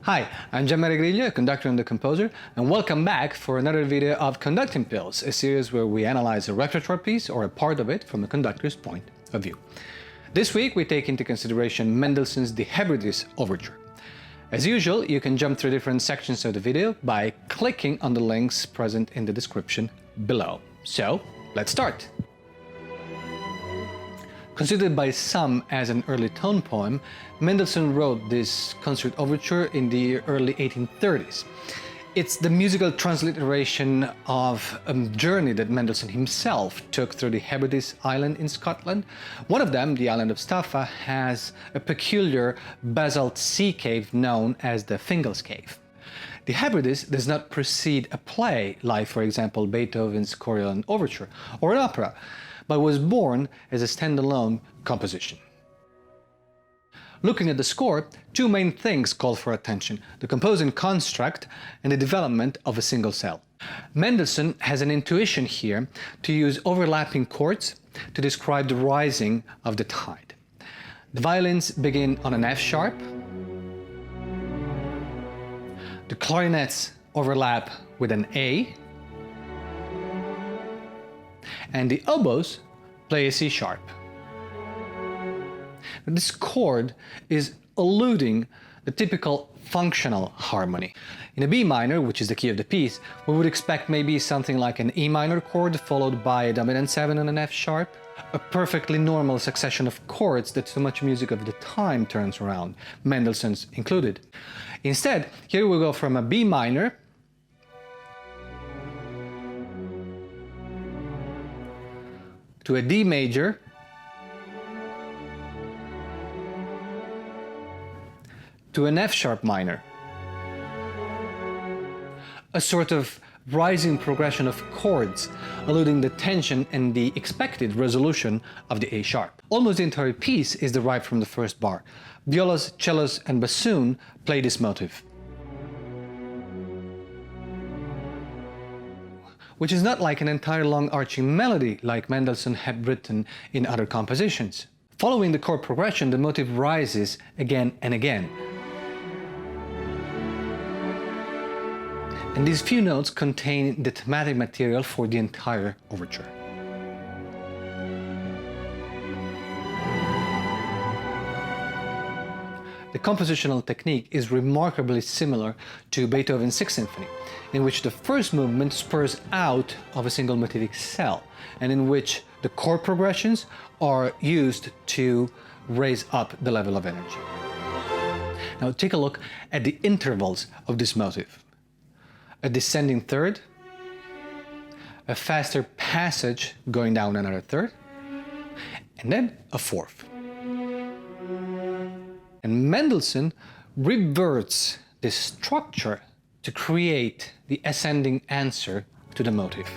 Hi, I'm Gianmaria Griglio, a conductor and the composer, and welcome back for another video of Conducting Pills, a series where we analyze a repertoire piece or a part of it from a conductor's point of view. This week we take into consideration Mendelssohn's The Hebrides Overture. As usual, you can jump through different sections of the video by clicking on the links present in the description below. So, let's start! Considered by some as an early tone poem, Mendelssohn wrote this concert overture in the early 1830s. It's the musical transliteration of a journey that Mendelssohn himself took through the Hebrides Island in Scotland. One of them, the island of Staffa, has a peculiar basalt sea cave known as the Fingal's cave. The Hebrides does not precede a play like, for example, Beethoven's Coriolan Overture or an opera, but was born as a standalone composition. Looking at the score, two main things call for attention: the composing construct and the development of a single cell. Mendelssohn has an intuition here to use overlapping chords to describe the rising of the tide. The violins begin on an F sharp, the clarinets overlap with an A, and the oboes play a C sharp. This chord is eluding the typical functional harmony. In a B minor, which is the key of the piece, we would expect maybe something like an E minor chord followed by a dominant 7 and an F sharp, a perfectly normal succession of chords that so much music of the time turns around, Mendelssohn's included. Instead, here we go from a B minor to a D major, to an F sharp minor. A sort of rising progression of chords, eluding the tension and the expected resolution of the A sharp. Almost the entire piece is derived from the first bar. Violas, cellos, and bassoon play this motif, which is not like an entire long arching melody like Mendelssohn had written in other compositions. Following the chord progression, the motif rises again and again. And these few notes contain the thematic material for the entire overture. The compositional technique is remarkably similar to Beethoven's Sixth Symphony, in which the first movement spurs out of a single motivic cell, and in which the chord progressions are used to raise up the level of energy. Now take a look at the intervals of this motif. A descending third, a faster passage going down another third, and then a fourth. And Mendelssohn reverts this structure to create the ascending answer to the motif.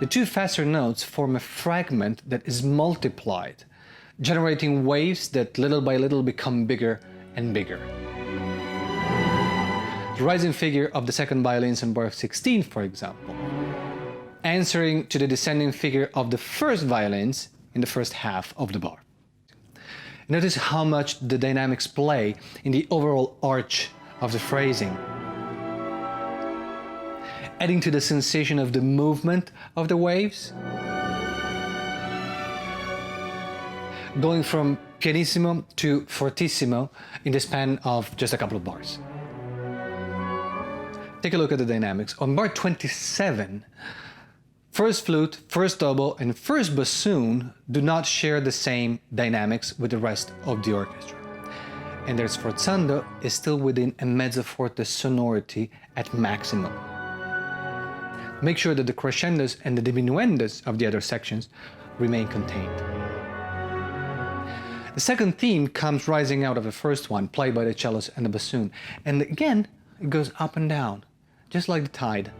The two faster notes form a fragment that is multiplied, generating waves that little by little become bigger and bigger. The rising figure of the second violins in bar 16, for example, answering to the descending figure of the first violins in the first half of the bar. Notice how much the dynamics play in the overall arch of the phrasing, adding to the sensation of the movement of the waves, going from pianissimo to fortissimo in the span of just a couple of bars. Take a look at the dynamics. On bar 27, first flute, first oboe, and first bassoon do not share the same dynamics with the rest of the orchestra. And their sforzando is still within a mezzoforte sonority at maximum. Make sure that the crescendos and the diminuendos of the other sections remain contained. The second theme comes rising out of the first one, played by the cellos and the bassoon, and again it goes up and down, just like the tide.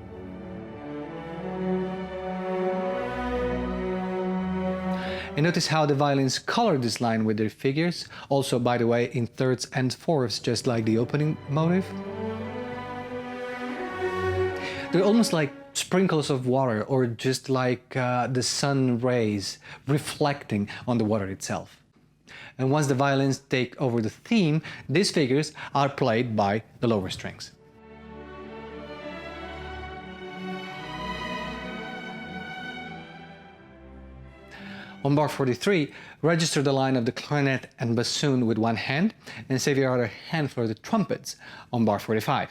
And notice how the violins color this line with their figures, also, by the way, in thirds and fourths, just like the opening motif. They're almost like sprinkles of water, or just like the sun rays reflecting on the water itself. And once the violins take over the theme, these figures are played by the lower strings. On bar 43, register the line of the clarinet and bassoon with one hand and save your other hand for the trumpets on bar 45.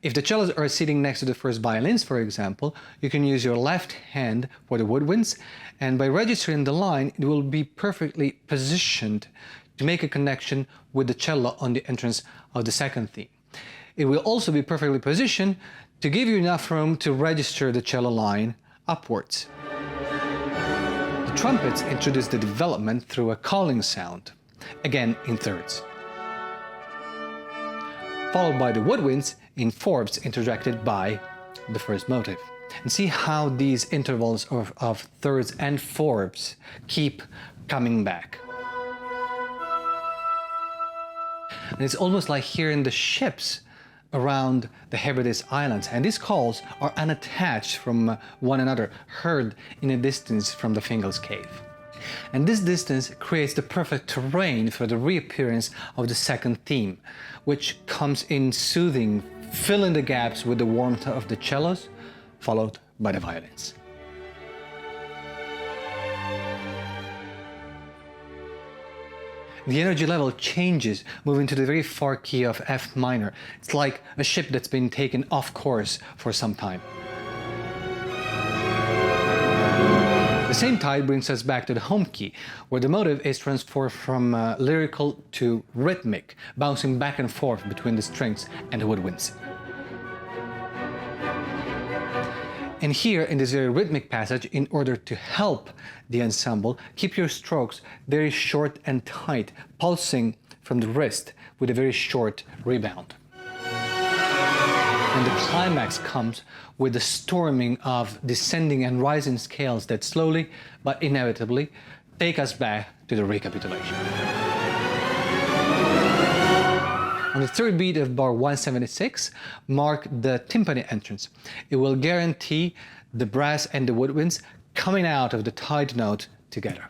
If the cellos are sitting next to the first violins, for example, you can use your left hand for the woodwinds, and by registering the line, it will be perfectly positioned to make a connection with the cello on the entrance of the second theme. It will also be perfectly positioned to give you enough room to register the cello line upwards. The trumpets introduce the development through a calling sound, again in thirds, followed by the woodwinds in fourths interjected by the first motive. And see how these intervals of thirds and fourths keep coming back. And it's almost like hearing the ships around the Hebrides Islands, and these calls are unattached from one another, heard in a distance from the Fingal's cave. And this distance creates the perfect terrain for the reappearance of the second theme, which comes in soothing, filling the gaps with the warmth of the cellos, followed by the violins. The energy level changes, moving to the very far key of F minor. It's like a ship that's been taken off course for some time. The same tide brings us back to the home key, where the motive is transformed from lyrical to rhythmic, bouncing back and forth between the strings and the woodwinds. And here, in this very rhythmic passage, in order to help the ensemble, keep your strokes very short and tight, pulsing from the wrist with a very short rebound. And the climax comes with the storming of descending and rising scales that slowly, but inevitably, take us back to the recapitulation. On the third beat of bar 176, mark the timpani entrance. It will guarantee the brass and the woodwinds coming out of the tied note together.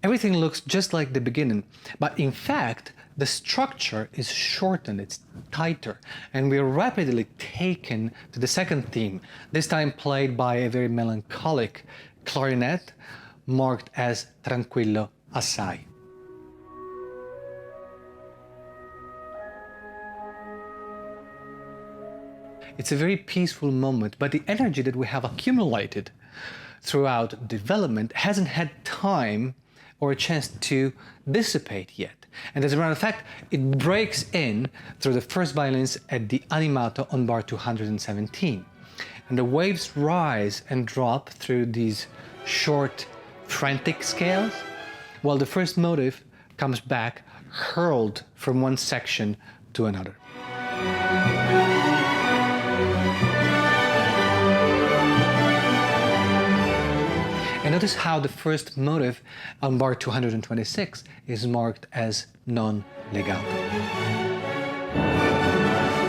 Everything looks just like the beginning, but in fact, the structure is shortened, it's tighter, and we are rapidly taken to the second theme, this time played by a very melancholic clarinet, marked as Tranquillo assai. It's a very peaceful moment, but the energy that we have accumulated throughout development hasn't had time or a chance to dissipate yet. And as a matter of fact, it breaks in through the first violins at the animato on bar 217. And the waves rise and drop through these short, frantic scales, while the first motive comes back, hurled from one section to another. And notice how the first motive on bar 226 is marked as non-legato.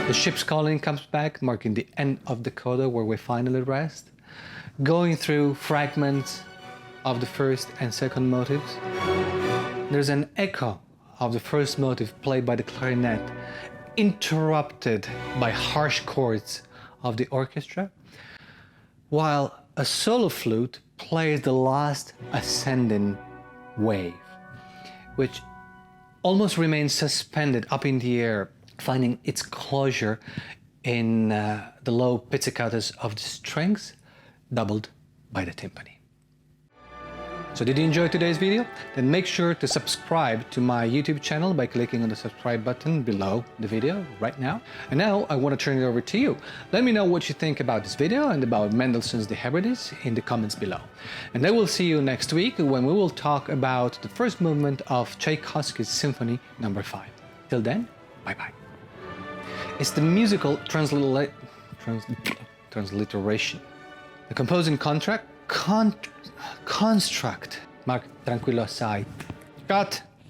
The ship's calling comes back, marking the end of the coda where we finally rest, going through fragments of the first and second motives. There's an echo of the first motive played by the clarinet, interrupted by harsh chords of the orchestra, while a solo flute plays the last ascending wave, which almost remains suspended up in the air, finding its closure in the low pizzicatos of the strings, doubled by the timpani. So did you enjoy today's video? Then make sure to subscribe to my YouTube channel by clicking on the subscribe button below the video right now. And now I want to turn it over to you. Let me know what you think about this video and about Mendelssohn's The Hebrides in the comments below. And I will see you next week when we will talk about the first movement of Tchaikovsky's Symphony No. 5. Till then, bye-bye. It's the musical transliteration. The composing construct, Mark Tranquillo assai. Cut!